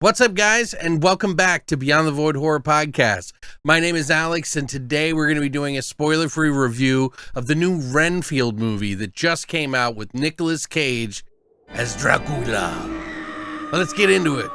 What's up, guys, and welcome back to Beyond the Void Horror Podcast. My name is Alex, and today we're going to be doing a spoiler-free review of the new Renfield movie that just came out with Nicolas Cage as Dracula. Let's get into it.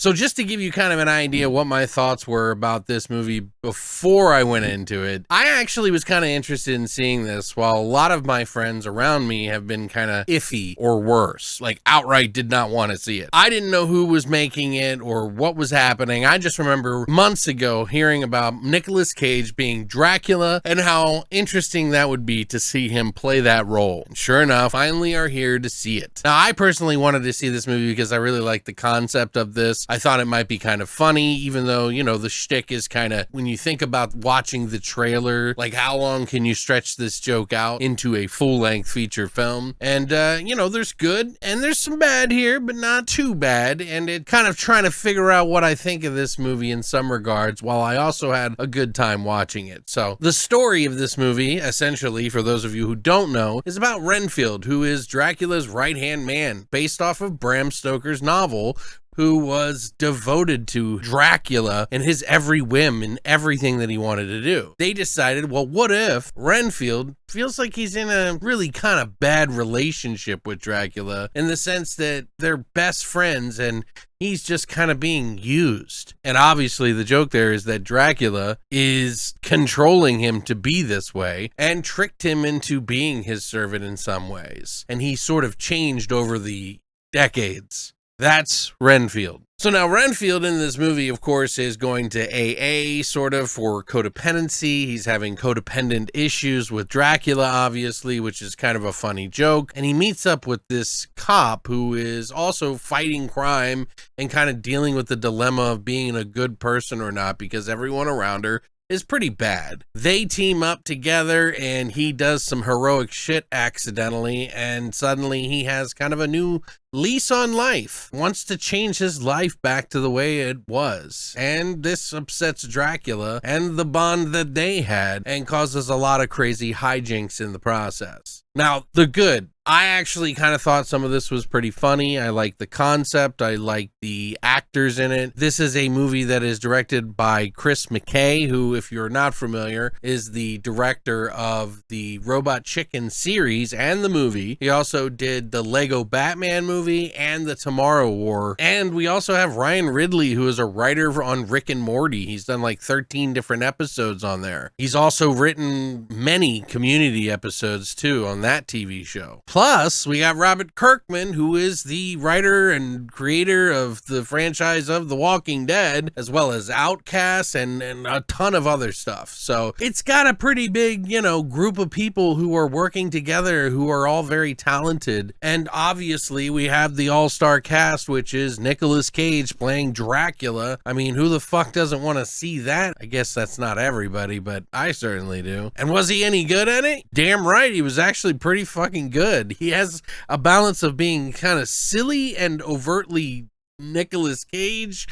So just to give you kind of an idea what my thoughts were about this movie before I went into it, I actually was kind of interested in seeing this while a lot of my friends around me have been kind of iffy or worse, like outright did not want to see it. I didn't know who was making it or what was happening. I just remember months ago hearing about Nicolas Cage being Dracula and how interesting that would be to see him play that role. And sure enough, finally are here to see it. Now, I personally wanted to see this movie because I really like the concept of this. I thought it might be kind of funny, even though, you know, the shtick is kind of, when you think about watching the trailer, like how long can you stretch this joke out into a full-length feature film? And, you know, there's good and there's some bad here, but not too bad. And it kind of trying to figure out what I think of this movie in some regards, while I also had a good time watching it. So the story of this movie, essentially, for those of you who don't know, is about Renfield, who is Dracula's right-hand man, based off of Bram Stoker's novel, who was devoted to Dracula and his every whim and everything that he wanted to do. They decided, well, what if Renfield feels like he's in a really kind of bad relationship with Dracula, in the sense that they're best friends and he's just kind of being used. And obviously the joke there is that Dracula is controlling him to be this way and tricked him into being his servant in some ways. And he sort of changed over the decades. That's Renfield. So now Renfield in this movie, of course, is going to AA sort of for codependency. He's having codependent issues with Dracula, obviously, which is kind of a funny joke. And he meets up with this cop who is also fighting crime and kind of dealing with the dilemma of being a good person or not, because everyone around her is pretty bad. They team up together and he does some heroic shit accidentally, and suddenly he has kind of a new lease on life, wants to change his life back to the way it was. And this upsets Dracula and the bond that they had, and causes a lot of crazy hijinks in the process. Now, the good. I actually kind of thought some of this was pretty funny. I like the concept. I like the actors in it. This is a movie that is directed by Chris McKay, who, if you're not familiar, is the director of the Robot Chicken series and the movie. He also did the Lego Batman movie and the Tomorrow War. And we also have Ryan Ridley, who is a writer on Rick and Morty. He's done like 13 different episodes on there. He's also written many Community episodes too on that TV show. Plus, we got Robert Kirkman, who is the writer and creator of the franchise of The Walking Dead, as well as Outcast and a ton of other stuff. So it's got a pretty big, you know, group of people who are working together, who are all very talented. And obviously, we have the all-star cast, which is Nicolas Cage playing Dracula. I mean, who the fuck doesn't want to see that? I guess that's not everybody, but I certainly do. And was he any good at it? Damn right, he was actually pretty fucking good. He has a balance of being kind of silly and overtly Nicolas Cage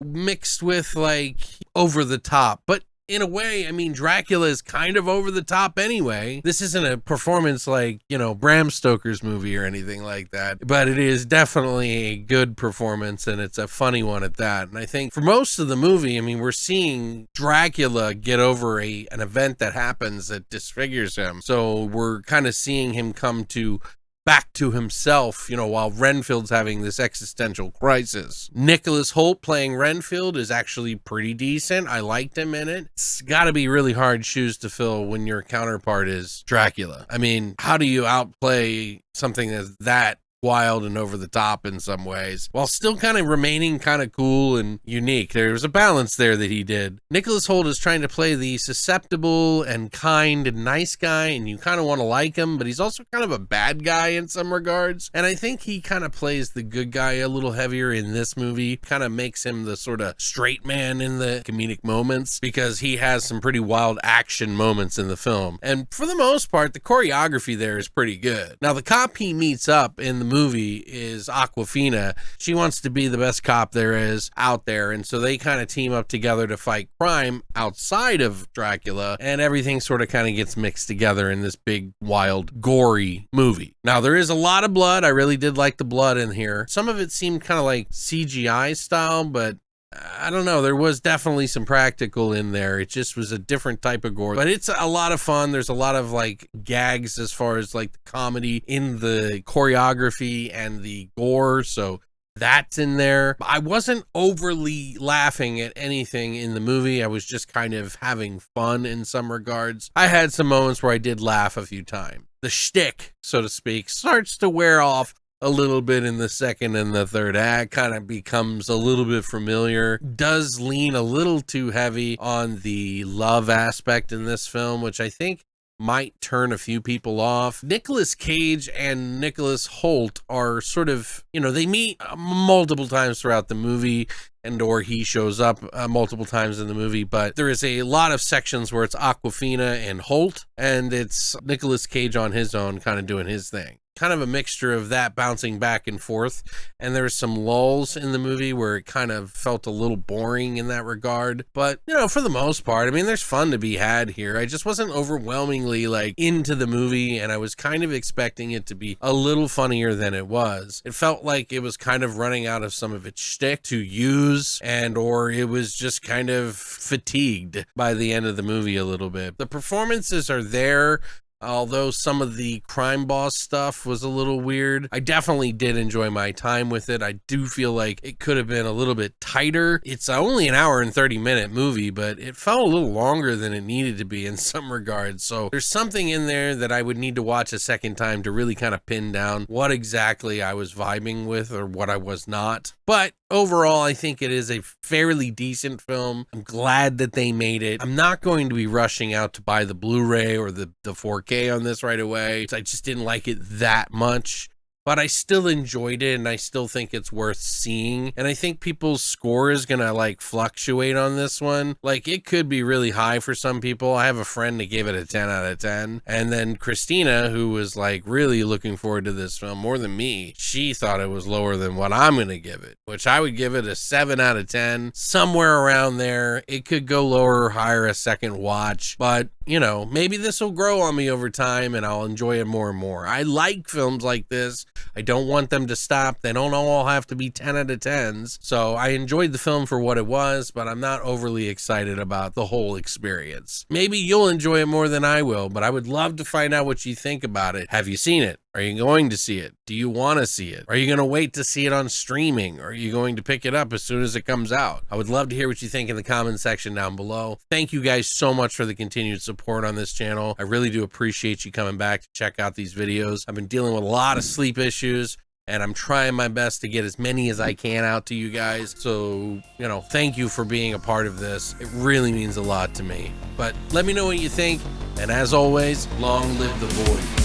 mixed with like over the top. But in a way, I mean, Dracula is kind of over the top anyway. This isn't a performance like, you know, Bram Stoker's movie or anything like that, but it is definitely a good performance, and it's a funny one at that. And I think for most of the movie, I mean, we're seeing Dracula get over an event that happens that disfigures him. So we're kind of seeing him come back to himself, you know, while Renfield's having this existential crisis. Nicholas Hoult playing Renfield is actually pretty decent. I liked him in it. It's got to be really hard shoes to fill when your counterpart is Dracula. I mean, how do you outplay something that's that wild and over the top in some ways, while still kind of remaining kind of cool and unique? There's a balance there that he did. Nicholas Hoult is trying to play the susceptible and kind and nice guy, and you kind of want to like him, but he's also kind of a bad guy in some regards. And I think he kind of plays the good guy a little heavier in this movie, kind of makes him the sort of straight man in the comedic moments, because he has some pretty wild action moments in the film. And for the most part, the choreography there is pretty good. Now, the cop he meets up in the movie is Awkwafina. She wants to be the best cop there is out there, and so they kind of team up together to fight crime outside of Dracula, and everything sort of kind of gets mixed together in this big, wild, gory movie. Now, there is a lot of blood. I really did like the blood in here. Some of it seemed kind of like CGI style, but I don't know. There was definitely some practical in there. It just was a different type of gore, but it's a lot of fun. There's a lot of like gags as far as like the comedy in the choreography and the gore. So that's in there. I wasn't overly laughing at anything in the movie. I was just kind of having fun in some regards. I had some moments where I did laugh a few times. The shtick, so to speak, starts to wear off a little bit in the second and the third act, kind of becomes a little bit familiar, does lean a little too heavy on the love aspect in this film, which I think might turn a few people off. Nicolas Cage and Nicholas Hoult are sort of, you know, they meet multiple times throughout the movie, and or he shows up multiple times in the movie, but there is a lot of sections where it's Awkwafina and Hoult, and it's Nicolas Cage on his own kind of doing his thing. Kind of a mixture of that bouncing back and forth, and there's some lulls in the movie where it kind of felt a little boring in that regard, but you know, for the most part, I mean, there's fun to be had here. I just wasn't overwhelmingly like into the movie, and I was kind of expecting it to be a little funnier than it was. It felt like it was kind of running out of some of its shtick to use, and or it was just kind of fatigued by the end of the movie a little bit. The performances are there, although some of the crime boss stuff was a little weird. I definitely did enjoy my time with it. I do feel like it could have been a little bit tighter. It's only an hour and 30-minute movie, but it felt a little longer than it needed to be in some regards. So there's something in there that I would need to watch a second time to really kind of pin down what exactly I was vibing with or what I was not. But overall, I think it is a fairly decent film. I'm glad that they made it. I'm not going to be rushing out to buy the Blu-ray or the 4K on this right away. I just didn't like it that much, but I still enjoyed it, and I still think it's worth seeing. And I think people's score is gonna like fluctuate on this one. Like, it could be really high for some people. I have a friend that gave it a 10 out of 10. And then Christina, who was like really looking forward to this film more than me, she thought it was lower than what I'm gonna give it, which I would give it a 7 out of 10, somewhere around there. It could go lower or higher a second watch, but you know, maybe this will grow on me over time and I'll enjoy it more and more. I like films like this. I don't want them to stop. They don't all have to be 10 out of 10s. So I enjoyed the film for what it was, but I'm not overly excited about the whole experience. Maybe you'll enjoy it more than I will, but I would love to find out what you think about it. Have you seen it? Are you going to see it? Do you want to see it? Are you going to wait to see it on streaming? Or are you going to pick it up as soon as it comes out? I would love to hear what you think in the comment section down below. Thank you guys so much for the continued support on this channel. I really do appreciate you coming back to check out these videos. I've been dealing with a lot of sleep issues, and I'm trying my best to get as many as I can out to you guys. So, you know, thank you for being a part of this. It really means a lot to me. But let me know what you think. And as always, long live the void.